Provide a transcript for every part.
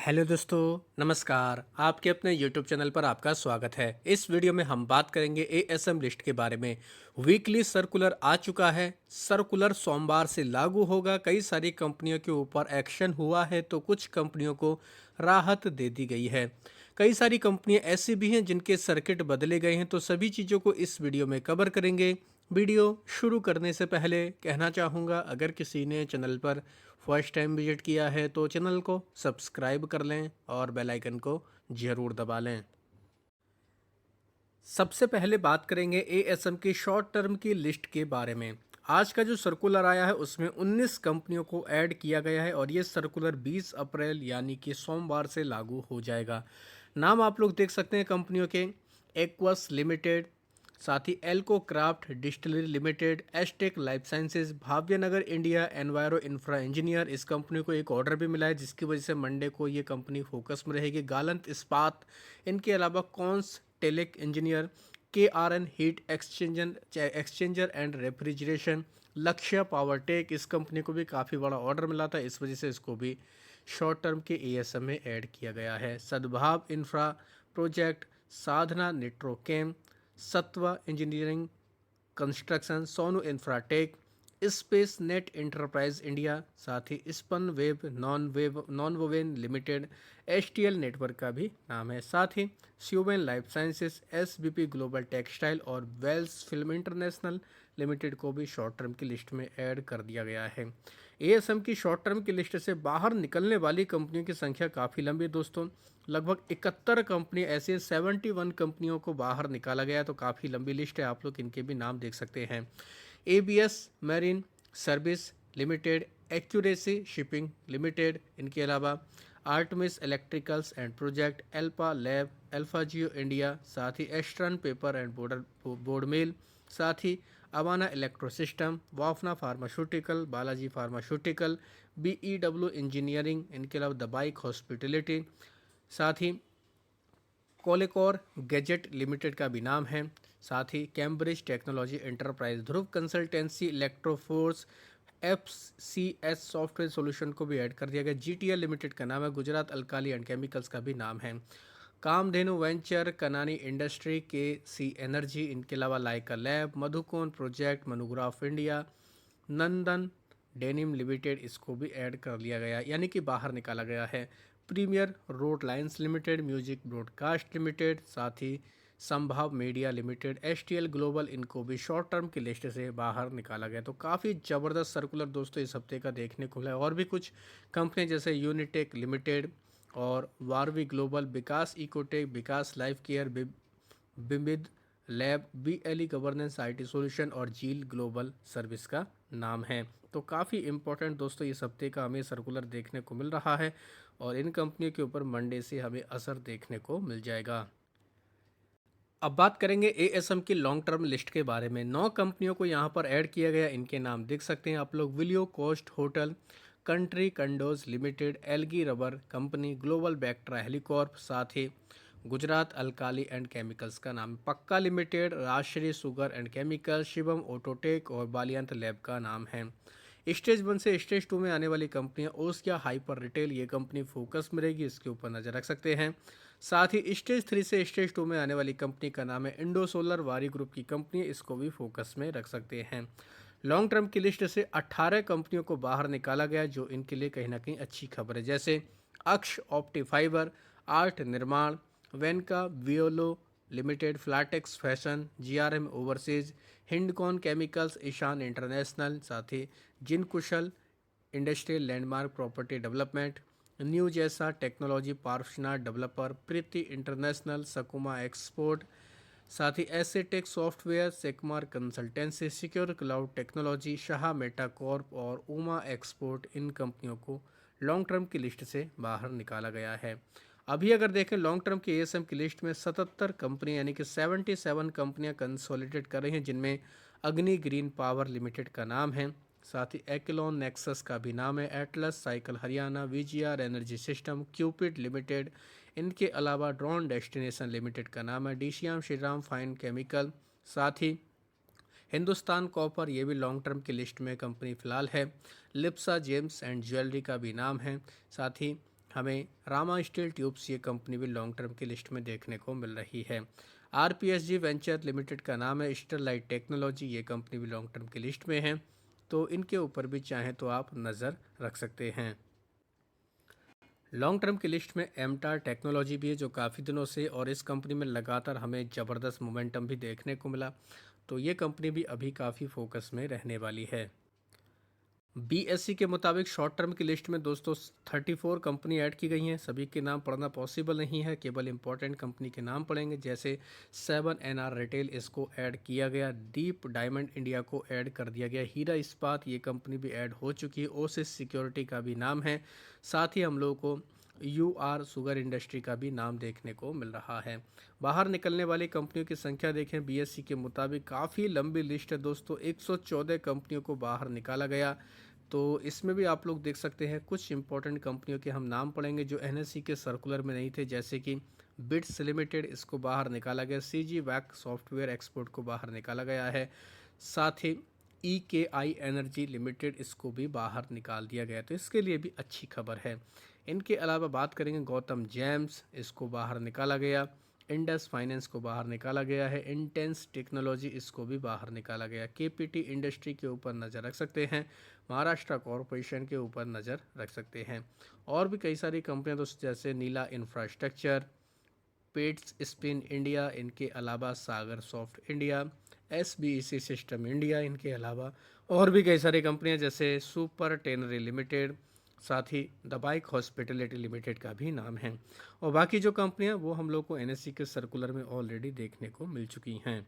Hello दोस्तों, नमस्कार। आपके अपने यूट्यूब चैनल पर आपका स्वागत है। इस वीडियो में हम बात करेंगे एएसएम लिस्ट के बारे में। वीकली सर्कुलर आ चुका है। सर्कुलर सोमवार से लागू होगा। कई सारी कंपनियों के ऊपर एक्शन हुआ है तो कुछ कंपनियों को राहत दे दी गई है। कई सारी कंपनियां ऐसी भी हैं जिनके सर्किट बदले गए हैं, तो सभी चीज़ों को इस वीडियो में कवर करेंगे। वीडियो शुरू करने से पहले कहना चाहूँगा, अगर किसी ने चैनल पर फर्स्ट टाइम विजिट किया है तो चैनल को सब्सक्राइब कर लें और बेल आइकन को ज़रूर दबा लें। सबसे पहले बात करेंगे एएसएम की शॉर्ट टर्म की लिस्ट के बारे में। आज का जो सर्कुलर आया है उसमें 19 कंपनियों को ऐड किया गया है और ये सर्कुलर 20 अप्रैल यानी कि सोमवार से लागू हो जाएगा। नाम आप लोग देख सकते हैं कंपनियों के। एक्वस लिमिटेड, साथ ही alco craft distillery limited, Astec life sciences, Bhavyanagar India, enviro infra engineer. इस कंपनी को एक ऑर्डर भी मिला है जिसकी वजह से मंडे को ये कंपनी फोकस में रहेगी। गालंत इस्पात, इनके अलावा Konstelec engineer, KRN heat exchanger and refrigeration, Lakshya power tech. इस कंपनी को भी काफ़ी बड़ा ऑर्डर मिला था, इस वजह से इसको भी शॉर्ट टर्म के एएसएम में ऐड किया गया है। Sadbhav infra project, Sadhana nitrochem, Satva engineering construction, Sonu infratech, space net enterprise India, साथ ही spun web non woven limited, HTL network का भी नाम है। साथ ही Suven life sciences, SBP global textile और वेल्स फिल्म इंटरनेशनल लिमिटेड को भी शॉर्ट टर्म की लिस्ट में ऐड कर दिया गया है। एएसएम की शॉर्ट टर्म की लिस्ट से बाहर निकलने वाली कंपनियों की संख्या काफ़ी लंबी है दोस्तों। लगभग 71 कंपनी ऐसे 71 कंपनियों को बाहर निकाला गया, तो काफ़ी लंबी लिस्ट है। आप लोग इनके भी नाम देख सकते हैं। ABS marine service limited, accuracy shipping limited, इनके अलावा Artemis electricals and project, Alpa lab, alpha geo India, साथ ही Astron paper and board mill, साथ ही Avana electro system, Wafna pharmaceutical, Balaji pharmaceutical, BEW engineering, इनके अलावा द बाइक हॉस्पिटलिटी, साथ ही कोलेकोर गैजेट लिमिटेड का भी नाम है। साथ ही कैम्ब्रिज टेक्नोलॉजी एंटरप्राइज, ध्रुव कंसल्टेंसी, इलेक्ट्रोफोर्स, FCS सॉफ्टवेयर सॉल्यूशन को भी ऐड कर दिया गया। GTL लिमिटेड का नाम है। गुजरात अल्काली एंड केमिकल्स का भी नाम है। कामधेनु वेंचर, कनानी इंडस्ट्री, KC एनर्जी, इनके अलावा लाइका लैब, मधुकोन प्रोजेक्ट, मनुग्राफ इंडिया, नंदन डेनिम लिमिटेड, इसको भी ऐड कर लिया गया यानी कि बाहर निकाला गया है। Premier Road Lines Limited, music broadcast limited, साथ ही संभाव मीडिया लिमिटेड, HTL ग्लोबल, इनको भी शॉर्ट टर्म की लिस्ट से बाहर निकाला गया। तो काफ़ी ज़बरदस्त सर्कुलर दोस्तों इस हफ्ते का देखने को मिला है। और भी कुछ कंपनी जैसे यूनिटेक लिमिटेड और Varvee global, Vikas ecotech, Vikas life care, बिमिद lab, BLE governance IT solution और जील ग्लोबल सर्विस का नाम है। तो काफ़ी इंपॉर्टेंट दोस्तों इस हफ्ते का हमें सर्कुलर देखने को मिल रहा है और इन कंपनियों के ऊपर मंडे से हमें असर देखने को मिल जाएगा। अब बात करेंगे एएसएम की लॉन्ग टर्म लिस्ट के बारे में। 9 कंपनियों को यहाँ पर ऐड किया गया। इनके नाम देख सकते हैं आप लोग। विलियो coast hotel, country condos limited, Elgi rubber company, global vectra helicorp, साथ ही गुजरात अल्काली एंड केमिकल्स का नाम, Pakka limited, Rajshree sugar and chemical, Shivam autotech और बालियंत लैब का नाम है। स्टेज 1 से स्टेज 2 में आने वाली कंपनियां ओसिया हाइपर रिटेल, ये कंपनी फोकस में रहेगी, इसके ऊपर नज़र रख सकते हैं। साथ ही स्टेज 3 से स्टेज 2 में आने वाली कंपनी का नाम है इंडो सोलर, वारी ग्रुप की कंपनी, इसको भी फोकस में रख सकते हैं। लॉन्ग टर्म की लिस्ट से 18 कंपनियों को बाहर निकाला गया, जो इनके लिए कहीं ना कहीं अच्छी खबर है। जैसे अक्ष ऑप्टी फाइबर, आर्ट निर्माण, वेनका वियोलो limited, flatex fashion, GRM overseas, Hindcon chemicals, Ishan international, साथ ही Jinkushal industrial landmark property development, new Jaisa technology, पार्फनार developer, Preeti international, Sakuma export, साथ ही एसेटेक सॉफ्टवेयर, सेकमार consultancy, secure cloud technology, Shah meta corp और उमा एक्सपोर्ट, इन कंपनियों को लॉन्ग टर्म की लिस्ट से बाहर निकाला गया है। अभी अगर देखें लॉन्ग टर्म की एएसएम की लिस्ट में 77 कंपनियां यानी कि 77 कंपनियां कंसोलिडेट कर रही हैं, जिनमें अग्नि ग्रीन पावर लिमिटेड का नाम है। साथ ही एक्लोन नेक्सस का भी नाम है, Atlas cycle Haryana, VGR energy system, Cupid limited, इनके अलावा ड्रोन डेस्टिनेशन लिमिटेड का नाम है, DCM श्रीराम फाइन केमिकल, साथ ही हिंदुस्तान कॉपर, ये भी लॉन्ग टर्म की लिस्ट में कंपनी फिलहाल है। लिप्सा जेम्स एंड ज्वेलरी का भी नाम है। साथ ही हमें रामा स्टील ट्यूब्स ये कंपनी भी लॉन्ग टर्म की लिस्ट में देखने को मिल रही है। आरपीएसजी वेंचर लिमिटेड का नाम है। स्टरलाइट टेक्नोलॉजी ये कंपनी भी लॉन्ग टर्म की लिस्ट में है, तो इनके ऊपर भी चाहें तो आप नज़र रख सकते हैं। लॉन्ग टर्म की लिस्ट में एमटार टेक्नोलॉजी भी है, जो काफ़ी दिनों से और इस कंपनी में लगातार हमें ज़बरदस्त मोमेंटम भी देखने को मिला, तो ये कंपनी भी अभी काफ़ी फोकस में रहने वाली है। बीएससी के मुताबिक शॉर्ट टर्म की लिस्ट में दोस्तों 34 कंपनी ऐड की गई हैं। सभी के नाम पढ़ना पॉसिबल नहीं है, केवल इंपॉर्टेंट कंपनी के नाम पढ़ेंगे। जैसे 7NR रिटेल, इसको ऐड किया गया। डीप डायमंड इंडिया को ऐड कर दिया गया। हीरा इस्पात ये कंपनी भी ऐड हो चुकी है। ओसिस सिक्योरिटी का भी नाम है। साथ ही हम लोगों को UR शुगर इंडस्ट्री का भी नाम देखने को मिल रहा है। बाहर निकलने वाली कंपनियों की संख्या देखें, बीएससी के मुताबिक काफ़ी लंबी लिस्ट है दोस्तों। 114 कंपनियों को बाहर निकाला गया, तो इसमें भी आप लोग देख सकते हैं कुछ इंपॉर्टेंट कंपनियों के हम नाम पढ़ेंगे जो एनएससी के सर्कुलर में नहीं थे, जैसे कि बिट्स लिमिटेड, इसको बाहर निकाला गया। सीजी वैक सॉफ्टवेयर एक्सपोर्ट को बाहर निकाला गया है। साथ ही EKI एनर्जी लिमिटेड, इसको भी बाहर निकाल दिया गया, तो इसके लिए भी अच्छी खबर है। इनके अलावा बात करेंगे गौतम जेम्स, इसको बाहर निकाला गया। इंडस फाइनेंस को बाहर निकाला गया है। इंटेंस टेक्नोलॉजी, इसको भी बाहर निकाला गया। केपीटी इंडस्ट्री के ऊपर नज़र रख सकते हैं। महाराष्ट्र कॉरपोरेशन के ऊपर नज़र रख सकते हैं। और भी कई सारी कंपनियां दोस्तों, जैसे Neela infrastructure, pets spin India, इनके अलावा Sagar soft India, SBEC system India, इनके अलावा और भी कई सारी कंपनियां जैसे सुपर टेनरी लिमिटेड, साथ ही द बाइक हॉस्पिटलिटी लिमिटेड का भी नाम है। और बाकी जो कंपनियां वो हम लोग को NSE के सर्कुलर में ऑलरेडी देखने को मिल चुकी हैं।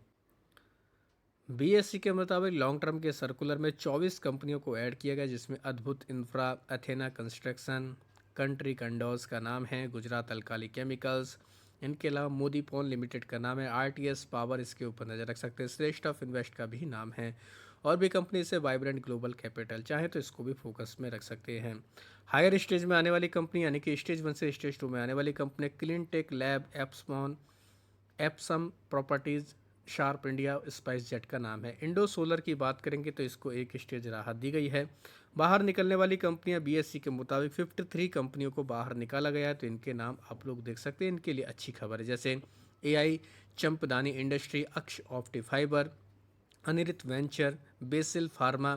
बीएससी के मुताबिक लॉन्ग टर्म के सर्कुलर में 24 कंपनियों को ऐड किया गया, जिसमें अद्भुत इंफ्रा, अथेना कंस्ट्रक्शन, कंट्री कंडोज का नाम है, गुजरात अल्काली केमिकल्स, इनके अलावा मोदी पॉन लिमिटेड का नाम है, RTS पावर, इसके ऊपर नज़र रख सकते हैं। श्रेष्ठ ऑफ इन्वेस्ट का भी नाम है। और भी कंपनी से वाइब्रेंट ग्लोबल कैपिटल, चाहे तो इसको भी फोकस में रख सकते हैं। हायर स्टेज में आने वाली कंपनी, यानी कि स्टेज 1 से स्टेज 2 में आने वाली company, clean tech lab, Epsom properties, sharp India, spice jet का नाम है। इंडो सोलर की बात करेंगे तो इसको एक स्टेज राहत दी गई है। बाहर निकलने वाली कंपनियां बीएससी के मुताबिक 53 कंपनियों को बाहर निकाला गया है, तो इनके नाम आप लोग देख सकते हैं। इनके लिए अच्छी खबर है, जैसे AI Champdany industry, Aksh opti fibre, अनिरित venture, basil pharma,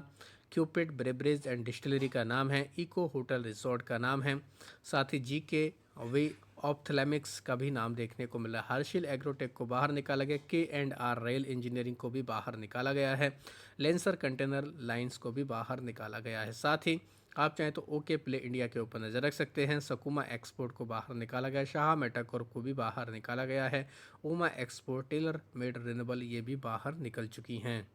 cupid beverage and distillery का नाम है। इको होटल रिसोर्ट का नाम है। साथ ही GK वे ऑप्थेलमिक्स का भी नाम देखने को मिला। हर्शिल एग्रोटेक को बाहर निकाला गया। K&R रेल इंजीनियरिंग को भी बाहर निकाला गया है। लेंसर कंटेनर लाइंस को भी बाहर निकाला गया है। साथ ही आप चाहें तो ओके प्ले इंडिया के ऊपर नज़र रख सकते हैं। सकुमा एक्सपोर्ट को बाहर निकाला गया। शाह मेटाकॉर्प को भी बाहर निकाला गया है। ओमा एक्सपोर्ट, टेलर मेड रिन्यूएबल, ये भी बाहर निकल चुकी हैं।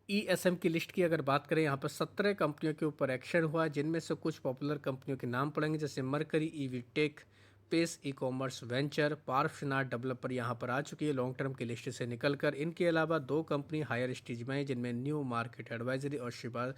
ESM की लिस्ट की अगर बात करें, यहाँ पर 17 कंपनियों के ऊपर एक्शन हुआ, जिनमें से कुछ पॉपुलर कंपनियों के नाम पड़ेंगे, जैसे Mercury EV tech, Pace e commerce venture, Parshvanath developer यहाँ पर आ चुकी है लॉन्ग टर्म की लिस्ट से निकलकर। इनके अलावा 2 कंपनी हायर स्टेज में है, जिनमें न्यू मार्केट एडवाइजरी और शिबा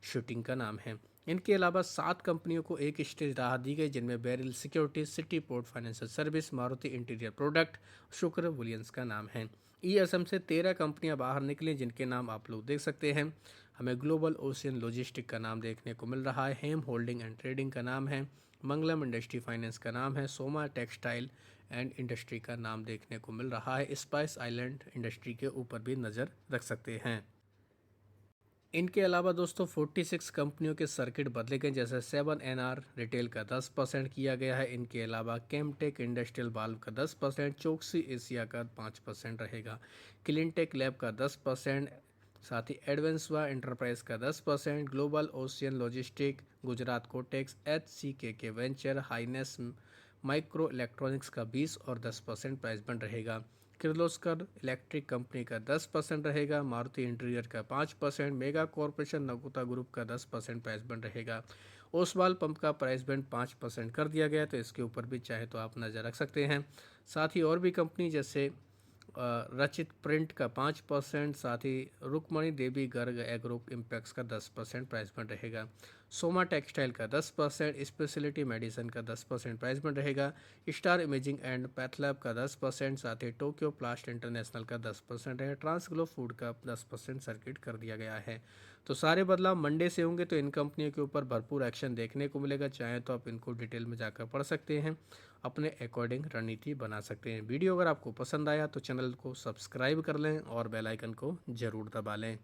शूटिंग का नाम है। इनके अलावा 7 कंपनियों को एक स्टेज राहत दी गई, जिनमें beryl security, city port financial service, Maruti interior product, शुक्र विलियंस का नाम है। ESM से 13 कंपनियां बाहर निकली, जिनके नाम आप लोग देख सकते हैं। हमें ग्लोबल ओशियन लॉजिस्टिक का नाम देखने को मिल रहा है। हेम होल्डिंग एंड ट्रेडिंग का नाम है। मंगलम इंडस्ट्री फाइनेंस का नाम है। सोमा टेक्सटाइल एंड इंडस्ट्री का नाम देखने को मिल रहा है। स्पाइस आइलैंड इंडस्ट्री के ऊपर भी नज़र रख सकते हैं। इनके अलावा दोस्तों 46 कंपनियों के सर्किट बदले गए, जैसे 7NR रिटेल का 10% किया गया है। इनके अलावा केमटेक इंडस्ट्रियल वाल्व का 10%, चौकसी एशिया का 5% रहेगा। क्लीनटेक लैब का 10%, साथ ही एडवेंसवा इंटरप्राइज का 10%, global ocean logistic, Gujarat Cotex, HCKK venture, highness micro electronics का 20 और 10% प्राइस बन रहेगा। किर्लोस्कर इलेक्ट्रिक कंपनी का 10% रहेगा। मारुति इंटीरियर का 5%, मेगा कॉरपोरेशन नगुता ग्रुप का 10% प्राइस बैंड रहेगा। ओसवाल पंप का प्राइस बैंड 5% कर दिया गया, तो इसके ऊपर भी चाहे तो आप नज़र रख सकते हैं। साथ ही और भी कंपनी जैसे रचित प्रिंट का 5%, साथ ही रुक्मणी देवी गर्ग एग्रो इम्पैक्स का 10% प्राइस बैंड रहेगा। सोमा टेक्सटाइल का 10%, स्पेशलिटी मेडिसिन का 10% प्राइस में रहेगा, स्टार इमेजिंग एंड पैथलैब का 10%, साथ ही टोक्यो प्लास्ट इंटरनेशनल का 10% है, ट्रांसग्लो फूड का 10% सर्किट कर दिया गया है। तो सारे बदलाव मंडे से होंगे, तो इन कंपनियों के ऊपर भरपूर एक्शन देखने को मिलेगा। चाहें तो आप इनको डिटेल में जाकर पढ़ सकते हैं, अपने अकॉर्डिंग रणनीति बना सकते हैं। वीडियो अगर आपको पसंद आया तो चैनल को सब्सक्राइब कर लें और बेल आइकन को ज़रूर दबा लें।